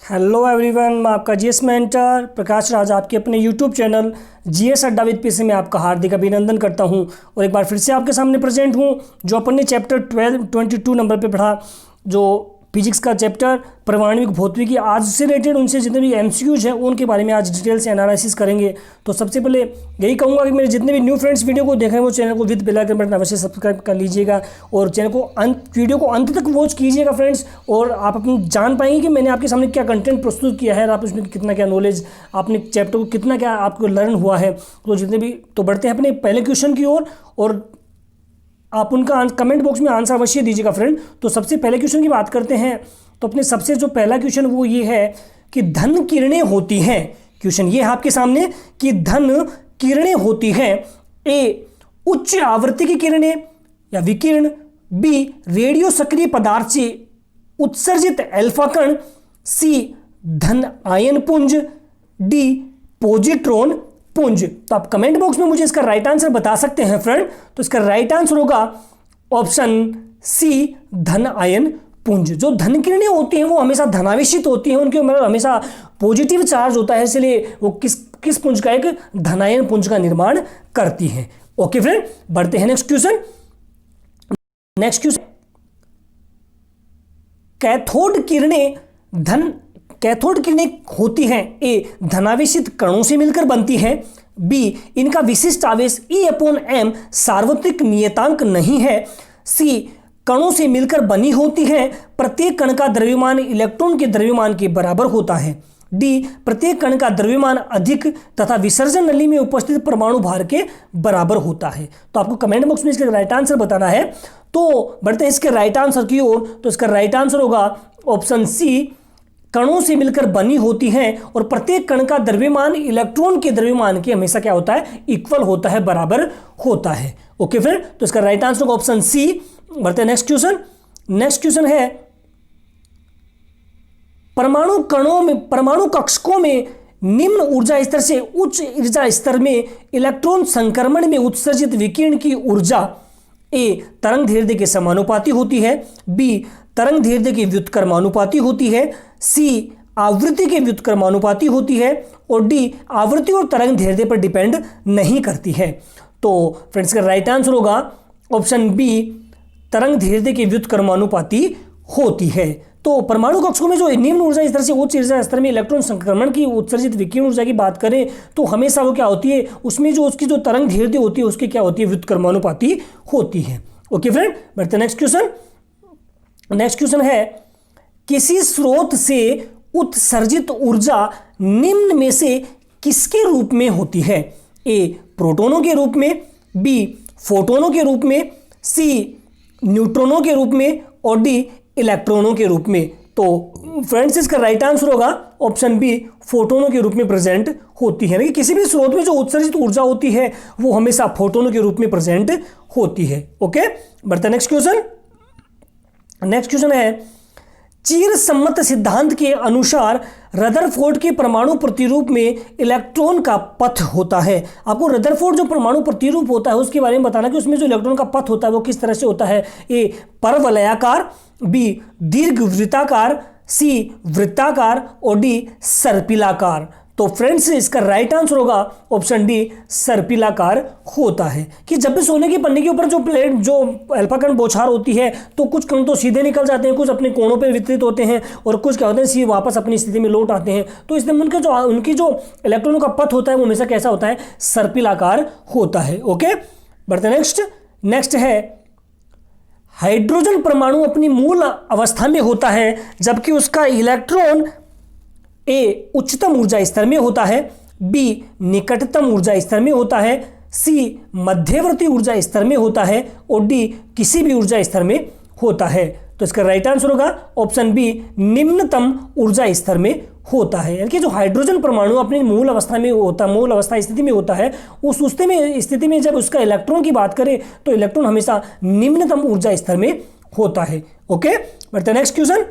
Hello everyone, मैं आपका GS mentor Prakash Raj आपके अपने यूट्यूब चैनल जीएस अड्डा विद पीसी में आपका हार्दिक अभिनंदन करता हूं और एक बार फिर से आपके सामने प्रेजेंट हूं। जो अपन ने चैप्टर 22 नंबर पे पढ़ा, जो फिजिक्स का चैप्टर परमाणविक भौतिकी, आज से रिलेटेड उनसे जितने भी एमसीक्यूज हैं उनके बारे में आज डिटेल से एनालिसिस करेंगे। तो सबसे पहले यही कहूँगा कि मेरे जितने भी न्यू फ्रेंड्स वीडियो को देख रहे हैं वो चैनल को विद बेल आइकन बटन अवश्य सब्सक्राइब कर लीजिएगा और चैनल को वीडियो को अंत तक वॉच कीजिएगा फ्रेंड्स, और आप अपनी जान पाएंगे कि मैंने आपके सामने क्या कंटेंट प्रस्तुत किया है और आप उसमें कितना क्या नॉलेज, आपने चैप्टर को कितना क्या आपको लर्न हुआ है। तो जितने भी तो बढ़ते हैं अपने पहले क्वेश्चन की ओर और आप उनका कमेंट बॉक्स में आंसर अवश्य दीजिएगा फ्रेंड। तो सबसे पहले क्वेश्चन की बात करते हैं। तो अपने सबसे जो पहला क्वेश्चन वो ये है कि धन किरणें होती हैं। क्वेश्चन ये है आपके सामने कि धन किरणें होती हैं। ए, उच्च आवृत्ति की किरणें या विकिरण। बी, रेडियो सक्रिय पदार्थ से उत्सर्जित अल्फा कण। सी, धन आयन पुंज। डी, पॉजिट्रॉन पुंज। तो आप कमेंट बॉक्स में मुझे इसका राइट आंसर बता सकते हैं फ्रेंड। तो इसका राइट आंसर होगा ऑप्शन सी, धन आयन पुंज। जो धन किरणें होती हैं वो हमेशा धनावेशित होती हैं, उनके मतलब हमेशा पॉजिटिव चार्ज होता है, इसलिए वो किस पुंज का, एक धनायन पुंज का निर्माण करती हैं। ओके फ्रेंड, बढ़ते हैं नेक्स्ट क्वेश्चन। कैथोड किरणें होती हैं। ए, धनावेशित कणों से मिलकर बनती हैं। बी, इनका विशिष्ट आवेश E/m सार्वत्रिक नियतांक नहीं है। सी, कणों से मिलकर बनी होती हैं। प्रत्येक कण का द्रव्यमान इलेक्ट्रॉन के द्रव्यमान के बराबर होता है। डी, प्रत्येक कण का द्रव्यमान अधिक तथा विसर्जन नली में उपस्थित परमाणु भार के बराबर होता है। तो आपको कमेंट बॉक्स में इसका राइट आंसर बताना है। तो बढ़ते हैं इसके राइट आंसर की ओर। तो इसका राइट आंसर होगा ऑप्शन सी, कणों से मिलकर बनी होती हैं और प्रत्येक कण का द्रव्यमान इलेक्ट्रॉन के द्रव्यमान के हमेशा क्या होता है, इक्वल होता है, बराबर होता है। ओके फ्रेंड, तो इसका राइट आंसर होगा ऑप्शन सी। बढ़ते हैं नेक्स्ट क्वेश्चन। नेक्स्ट क्वेश्चन है परमाणु कक्षकों में निम्न ऊर्जा स्तर से उच्च ऊर्जा स्तर में इलेक्ट्रॉन संक्रमण में उत्सर्जित विकिरण की ऊर्जा ए, तरंग दैर्ध्य के समानुपाती होती है। बी, तरंग दैर्ध्य के व्युत्क्रमानुपाती होती है। सी, आवृत्ति के व्युत्क्रमानुपाती होती है। और डी, आवृत्ति और तरंग दैर्ध्य पर डिपेंड नहीं करती है। तो फ्रेंड्स का राइट आंसर होगा ऑप्शन बी, तरंग दैर्ध्य के व्युत्क्रमानुपाती होती है। तो परमाणु कक्षकों में जो निम्न ऊर्जा स्तर से उच्च ऊर्जा स्तर में इलेक्ट्रॉन संक्रमण की उत्सर्जित विकिरण ऊर्जा की बात करें तो हमेशा वो क्या होती है, उसमें जो उसकी जो तरंग दैर्ध्य होती है उसकी क्या होती है, व्युत्क्रमानुपाती होती है। ओके फ्रेंड, बढ़ते नेक्स्ट क्वेश्चन। नेक्स्ट क्वेश्चन है किसी स्रोत से उत्सर्जित ऊर्जा निम्न में से किसके रूप में होती है। ए, प्रोटॉनों के रूप में। बी, फोटोनों के रूप में। सी, न्यूट्रॉनों के रूप में। और डी, इलेक्ट्रॉनों के रूप में। तो फ्रेंड्स इसका राइट आंसर होगा ऑप्शन बी, फोटोनों के रूप में प्रेजेंट होती है। किसी भी स्रोत में जो उत्सर्जित ऊर्जा होती है वो हमेशा फोटोनों के रूप में प्रेजेंट होती है। ओके, बढ़ते नेक्स्ट क्वेश्चन। नेक्स्ट क्वेश्चन है चीर सम्मत सिद्धांत के अनुसार रदरफोर्ड के परमाणु प्रतिरूप में इलेक्ट्रॉन का पथ होता है। आपको रदरफोर्ड जो परमाणु प्रतिरूप होता है उसके बारे में बताना कि उसमें जो इलेक्ट्रॉन का पथ होता है वो किस तरह से होता है। ए, परवलयाकार। बी, दीर्घवृत्ताकार। सी, वृत्ताकार। और डी, सर्पिलाकार। तो फ्रेंड्स इसका राइट आंसर होगा ऑप्शन डी, सर्पिलाकार होता है। कि जब भी सोने की पन्नी के ऊपर जो प्लेट जो अल्फा कण बौछार होती है तो कुछ कण तो सीधे निकल जाते हैं, कुछ अपने कोणों पर वितरित होते हैं और कुछ क्या होते हैं, सीधे वापस अपनी स्थिति में लौट आते हैं। तो इसलिए उनकी जो इलेक्ट्रॉनों का पथ होता है वो हमेशा कैसा होता है, सर्पिलाकार होता है। ओके, बढ़ते नेक्स्ट है हाइड्रोजन परमाणु अपनी मूल अवस्था में होता है जबकि उसका इलेक्ट्रॉन ए, उच्चतम ऊर्जा स्तर में होता है। बी, निकटतम ऊर्जा स्तर में होता है। सी, मध्यवर्ती ऊर्जा स्तर में होता है। और डी, किसी भी ऊर्जा स्तर में होता है। तो इसका राइट आंसर होगा ऑप्शन बी, निम्नतम ऊर्जा स्तर में होता है। यानी कि जो हाइड्रोजन परमाणु अपनी मूल अवस्था स्थिति में होता है उस स्थिति में जब उसका इलेक्ट्रॉन की बात करें तो इलेक्ट्रॉन हमेशा निम्नतम ऊर्जा स्तर में होता है। ओके, बढ़ते नेक्स्ट क्वेश्चन।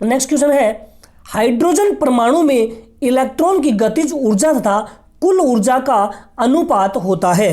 नेक्स्ट क्वेश्चन है हाइड्रोजन परमाणु में इलेक्ट्रॉन की गतिज ऊर्जा तथा कुल ऊर्जा का अनुपात होता है।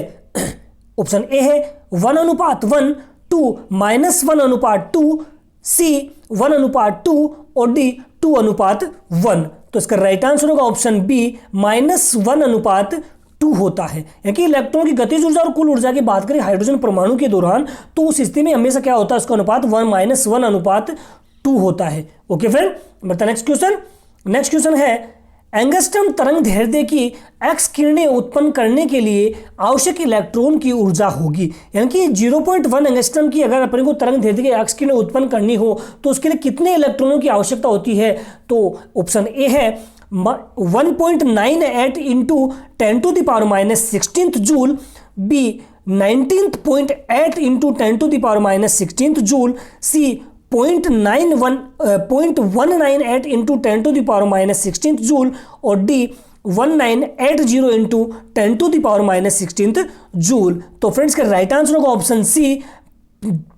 ऑप्शन ए है 1:1, 2 -1:2, सी 1:2 और डी 2:1। तो इसका राइट आंसर होगा ऑप्शन बी -1:2 होता है। यानी कि इलेक्ट्रॉन की गतिज ऊर्जा और कुल ऊर्जा की बात करें हाइड्रोजन परमाणु के दौरान, तो उस स्थिति में हमेशा क्या होता है, उसका अनुपात 1-1:2 होता है। ओके फ्रेंड, बढ़ते नेक्स्ट क्वेश्चन। नेक्स्ट क्वेश्चन है एंगस्ट्रॉम तरंग दैर्ध्य की एक्स किरणें उत्पन्न करने के लिए आवश्यक इलेक्ट्रॉन की ऊर्जा होगी। यानी कि 0.1 एंगस्ट्रॉम की अगर अपने को तरंग दैर्ध्य की एक्स किरणें उत्पन्न करनी हो तो उसके लिए कितने इलेक्ट्रॉनों की आवश्यकता होती है? तो ऑप्शन ए है 1.98 into 10⁻16 joule, B 19.8 into 10⁻16 joule, C 0.198 into 10⁻16 joule और डी 1980 इंटू 10⁻16 जूल। तो फ्रेंड्स का राइट आंसर होगा ऑप्शन सी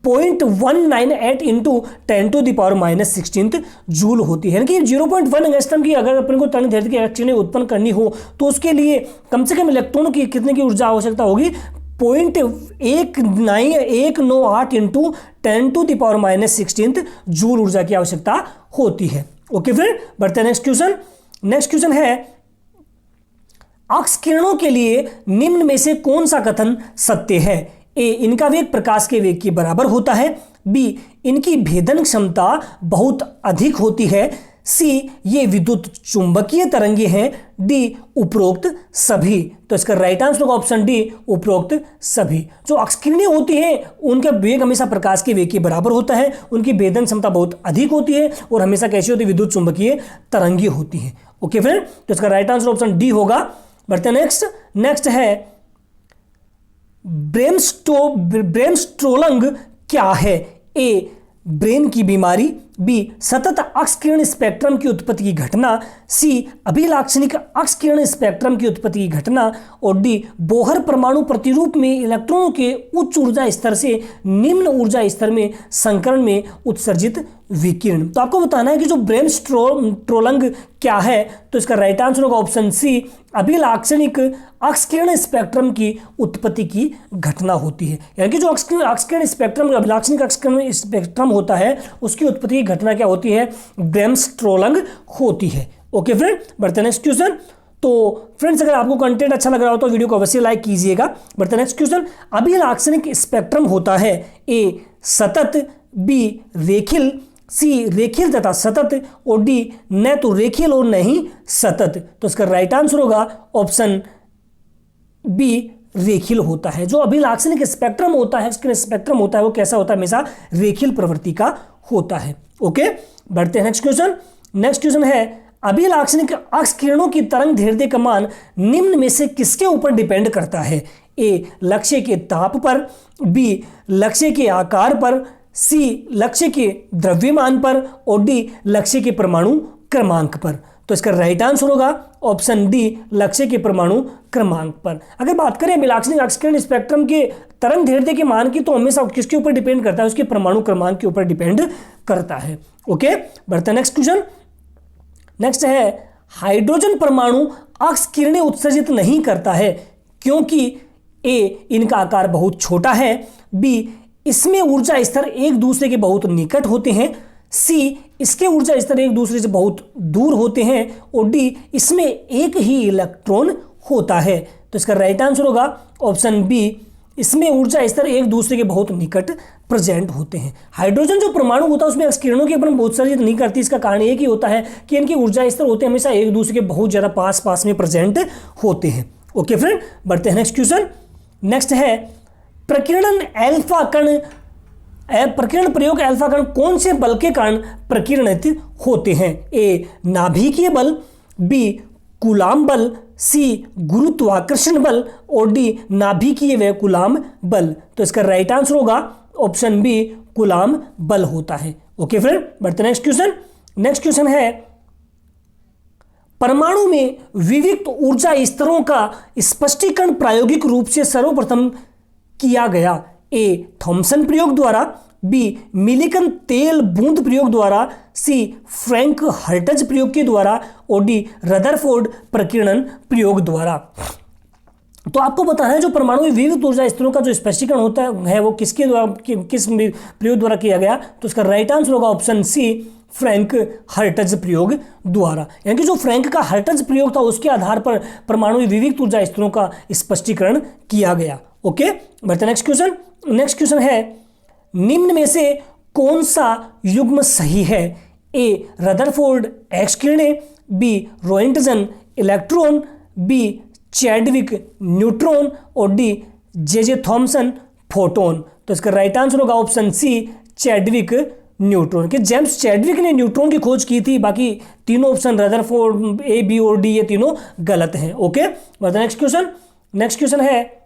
0.198 इंटू 10⁻16 जूल होती है। कि 0.1 एंगस्ट्रॉम की अगर अपने को तरंग दैर्ध्य की किरणें उत्पन्न करनी हो तो उसके लिए कम से कम इलेक्ट्रॉनों की कितने की ऊर्जा आवश्यकता होगी? 0.1998 इंटू 10⁻16 जूल ऊर्जा की आवश्यकता होती है। ओके फ्रेंड, बढ़ते हैं नेक्स्ट क्वेश्चन। नेक्स्ट क्वेश्चन है अक्स किरणों के लिए निम्न में से कौन सा कथन सत्य है? ए, इनका वेग प्रकाश के वेग के बराबर होता है, बी, इनकी भेदन क्षमता बहुत अधिक होती है, सी, ये विद्युत चुंबकीय तरंगे हैं, डी, उपरोक्त सभी। तो इसका राइट आंसर होगा ऑप्शन डी, उपरोक्त सभी। जो अक्सकिरणें होती हैं उनका वेग हमेशा प्रकाश के वेग के बराबर होता है, उनकी भेदन क्षमता बहुत अधिक होती है और हमेशा कैसी होती है? विद्युत चुंबकीय तरंगे होती है। ओके फ्रेंड, तो इसका राइट आंसर ऑप्शन डी होगा। बढ़ते हैं नेक्स्ट। नेक्स्ट है ब्रेनस्ट्रोलंग क्या है? ए, ब्रेन की बीमारी, बी, सतत अक्स किरण स्पेक्ट्रम की उत्पत्ति की घटना, सी, अभिलाक्षणिक अक्स किरण स्पेक्ट्रम की उत्पत्ति की घटना और डी, बोहर परमाणु प्रतिरूप में इलेक्ट्रॉनों के उच्च ऊर्जा स्तर से निम्न ऊर्जा स्तर में संकरण में उत्सर्जित विकिरण। तो आपको बताना है कि जो ब्रेनस्ट्रोलंग क्या है, तो इसका राइट आंसर होगा ऑप्शन सी, अभिलाक्षणिक अक्स किरण स्पेक्ट्रम की उत्पत्ति की घटना होती है। यानी कि जो अक्स किरण स्पेक्ट्रम, अभिलाक्षणिक अक्स किरण स्पेक्ट्रम होता है उसकी उत्पत्ति की घटना क्या होती है? ब्रेनस्ट्रोलंग होती है। ओके फ्रेंड, बढ़ते हैं नेक्स्ट क्वेश्चन। तो फ्रेंड्स अगर आपको कंटेंट अच्छा लग रहा हो तो वीडियो को अवश्य लाइक कीजिएगा। बढ़ते हैं नेक्स्ट क्वेश्चन। अभिलाक्षणिक स्पेक्ट्रम होता है ए, सतत, बी, रेखीय, सी, रेखीय तथा सतत और डी, न तो रेखीय और नहीं सतत। तो इसका राइट आंसर होगा ऑप्शन बी, रेखीय होता है। जो अभिलाक्षणिक स्पेक्ट्रम होता है, स्पेक्ट्रम होता है वो कैसा होता है? हमेशा रेखीय प्रवृत्ति का होता है। ओके, बढ़ते हैं नेक्स्ट क्वेश्चन। नेक्स्ट क्वेश्चन है अभिलाक्षणिक अक्स किरणों की तरंग दैर्ध्य का मान निम्न में से किसके ऊपर डिपेंड करता है? ए, लक्ष्य के ताप पर, बी, लक्ष्य के आकार पर, सी, लक्ष्य के द्रव्यमान पर और डी, लक्ष्य के परमाणु क्रमांक पर। तो इसका राइट आंसर होगा ऑप्शन डी, लक्ष्य के परमाणु क्रमांक पर। अगर बात करें अभिलाक्षणिक अक्स किरण स्पेक्ट्रम के तरंग दैर्ध्य के मान की, तो हमेशा किसके ऊपर डिपेंड करता है? उसके परमाणु क्रमांक के ऊपर डिपेंड करता है। ओके, बढ़ते हैं नेक्स्ट क्वेश्चन। नेक्स्ट है हाइड्रोजन परमाणु अक्स किरणें उत्सर्जित नहीं करता है क्योंकि ए, इनका आकार बहुत छोटा है, बी, इसमें ऊर्जा स्तर एक दूसरे के बहुत निकट होते हैं, सी, इसके ऊर्जा स्तर एक दूसरे से बहुत दूर होते हैं और डी, इसमें एक ही इलेक्ट्रॉन होता है। तो इसका राइट आंसर होगा ऑप्शन बी, इसमें ऊर्जा स्तर एक दूसरे के बहुत निकट प्रेजेंट होते हैं। हाइड्रोजन जो परमाणु होता है उसमें अक्स किरणों के अपन उत्सर्जित नहीं करती। इसका कारण एक ही होता है कि इनके ऊर्जा स्तर होते हैं हमेशा एक दूसरे के बहुत ज़्यादा पास पास में प्रेजेंट होते हैं। ओके फ्रेंड, बढ़ते हैं नेक्स्ट क्वेश्चन। नेक्स्ट है प्रकीर्णन एल्फा कण, प्रकीर्ण प्रयोग अल्फा कण कौन से बल के कारण प्रकीर्णित होते हैं? ए, नाभिकीय बल, बी, कूलाम बल, सी, गुरुत्वाकर्षण बल और डी, नाभिकीय व कूलाम बल। तो इसका राइट आंसर होगा ऑप्शन बी, कूलाम बल होता है। ओके फ्रेंड, बढ़ते नेक्स्ट क्वेश्चन। नेक्स्ट क्वेश्चन है परमाणु में विविक्त ऊर्जा स्तरों का स्पष्टीकरण प्रायोगिक रूप से सर्वप्रथम किया गया? ए, थॉमसन प्रयोग द्वारा, बी, मिलिकन तेल बूंद प्रयोग द्वारा, सी, फ्रैंक हर्टज प्रयोग के द्वारा और डी, रदरफोर्ड प्रकीर्णन प्रयोग द्वारा। तो आपको बताना है जो परमाणु में विविध ऊर्जा स्तरों का जो स्पष्टीकरण होता है वो किसके द्वारा किस प्रयोग द्वारा किया गया, तो इसका राइट आंसर होगा ऑप्शन सी, फ्रैंक हर्ट्ज प्रयोग द्वारा। यानी कि जो फ्रैंक का हर्ट्ज प्रयोग था उसके आधार पर परमाणु में विविध ऊर्जा स्तरों का स्पष्टीकरण किया गया। ओके, बढ़ते नेक्स्ट क्वेश्चन। नेक्स्ट क्वेश्चन है, निम्न में से कौन सा युग्म सही है? ए रदरफोर्ड एक्स किरणें, B Roentgen electron, B Chadwick neutron और डी जे थॉमसन फोटोन। तो इसका राइट आंसर होगा ऑप्शन सी, चैडविक न्यूट्रॉन। कि जेम्स चैडविक ने न्यूट्रॉन की खोज की थी, बाकी तीनों ऑप्शन रदरफोर्ड ए बी और डी ये तीनों गलत हैं। Okay, next question. Next question है,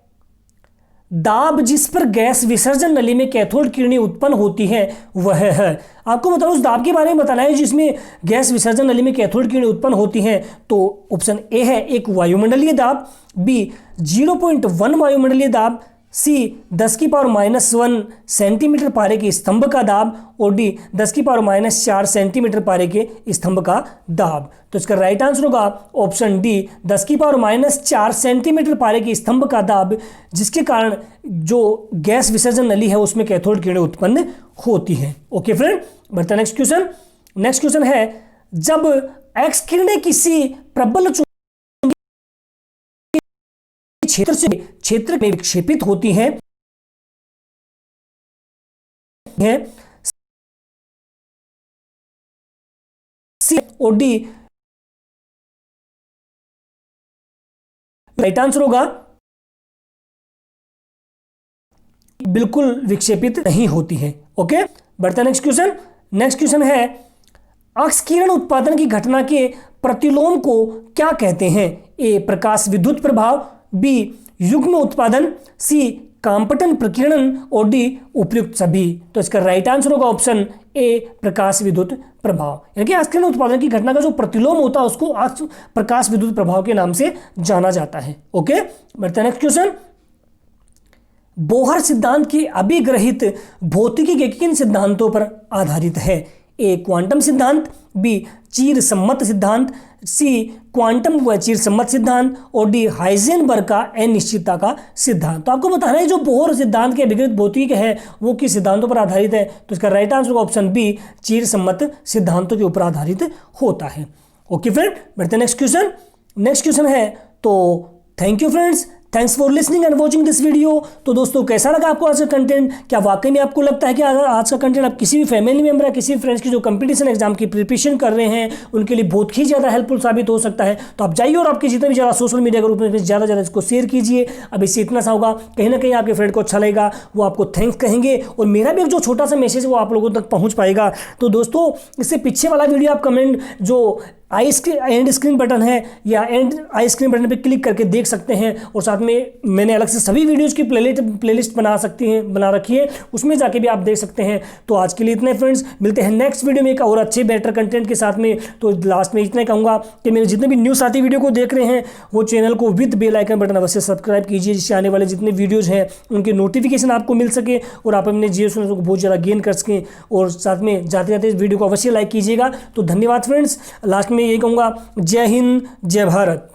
दाब जिस पर गैस विसर्जन नली में कैथोड किरणें उत्पन्न होती है वह है। आपको मतलब उस दाब के बारे में बताना है जिसमें गैस विसर्जन नली में कैथोड किरणें उत्पन्न होती हैं। तो ऑप्शन ए है एक वायुमंडलीय दाब, बी 0.1 वायुमंडलीय दाब, सी 10⁻⁻1 सेंटीमीटर पारे के स्तंभ का दाब और डी 10⁻⁻4 सेंटीमीटर पारे के स्तंभ का दाब। तो इसका राइट आंसर होगा ऑप्शन डी, 10⁻⁻4 सेंटीमीटर पारे के स्तंभ का दाब, जिसके कारण जो गैस विसर्जन नली है उसमें कैथोड किरणें उत्पन्न होती हैं। ओके फ्रेंड, बढ़ते नेक्स्ट क्वेश्चन। नेक्स्ट क्वेश्चन है, जब एक्स किरणें किसी प्रबल क्षेत्र में विक्षेपित होती हैं सी और डी, राइट आंसर होगा बिल्कुल विक्षेपित नहीं होती है। ओके, बढ़ते नेक्स्ट क्वेश्चन। नेक्स्ट क्वेश्चन है, अक्सकिरण उत्पादन की घटना के प्रतिलोम को क्या कहते हैं? ए प्रकाश विद्युत प्रभाव, बी युग्म उत्पादन, सी कांपटन प्रकीर्णन और डी उपयुक्त सभी। तो इसका राइट आंसर होगा ऑप्शन ए, प्रकाश विद्युत प्रभाव। यानी कि अक्सकिरण उत्पादन की घटना का जो प्रतिलोम होता है उसको प्रकाश विद्युत प्रभाव के नाम से जाना जाता है। ओके, बढ़ते हैं नेक्स्ट क्वेश्चन। बोहर सिद्धांत की अभिग्रहित भौतिकी किन सिद्धांतों पर आधारित है? ए क्वांटम सिद्धांत, बी चीर सम्मत सिद्धांत, सी क्वांटम व चीर सम्मत सिद्धांत और डी हाइजेनबर्ग का अनिश्चितता का सिद्धांत। तो आपको बताना है जो बोहर सिद्धांत के अभिग्रहित भौतिकी है वो किस सिद्धांतों पर आधारित है? तो इसका राइट आंसर ऑप्शन बी, चीर सम्मत सिद्धांतों के ऊपर आधारित होता है। ओके फ्रेंड, बढ़ते नेक्स्ट क्वेश्चन। नेक्स्ट क्वेश्चन है, तो thank you friends, thanks for listening and watching this video. तो दोस्तों कैसा लगा आपको आज का कंटेंट? क्या वाकई में आपको लगता है कि अगर आज का कंटेंट आप किसी भी फैमिली मेंबर या किसी फ्रेंड्स की जो कंपटीशन एग्जाम की प्रिपरेशन कर रहे हैं उनके लिए बहुत ही ज़्यादा हेल्पफुल साबित हो सकता है, तो आप जाइए और आपके जितने भी ज़्यादा सोशल मीडिया ग्रुप में ज़्यादा इसको शेयर कीजिए। अब इससे इतना सा होगा, कहीं ना कहीं आपके फ्रेंड को अच्छा लगेगा, वो आपको थैंक्स कहेंगे और मेरा भी एक जो छोटा सा मैसेज वो आप लोगों तक पहुँच पाएगा। तो दोस्तों इससे पीछे वाला वीडियो आप कमेंट जो एंड स्क्रीन बटन है या एंड आई स्क्रीन बटन पे क्लिक करके देख सकते हैं और साथ में मैंने अलग से सभी वीडियोज़ की प्लेलिस्ट बना रखी है, उसमें जाके भी आप देख सकते हैं। तो आज के लिए इतने फ्रेंड्स, मिलते हैं नेक्स्ट वीडियो में एक और अच्छे बेटर कंटेंट के साथ में। तो लास्ट में इतना कहूँगा कि मेरे जितने भी न्यूज़ साथी वीडियो को देख रहे हैं वो चैनल को विद बेल आइकन बटन अवश्य सब्सक्राइब कीजिए, जिससे आने वाले जितने वीडियोज़ हैं उनके नोटिफिकेशन आपको मिल सके और आप अपने जीवन को बहुत ज़्यादा गेन कर सकें। और साथ में जाते जाते इस वीडियो को अवश्य लाइक कीजिएगा। तो धन्यवाद फ्रेंड्स, लास्ट में यही कहूँगा, जय हिंद जय भारत।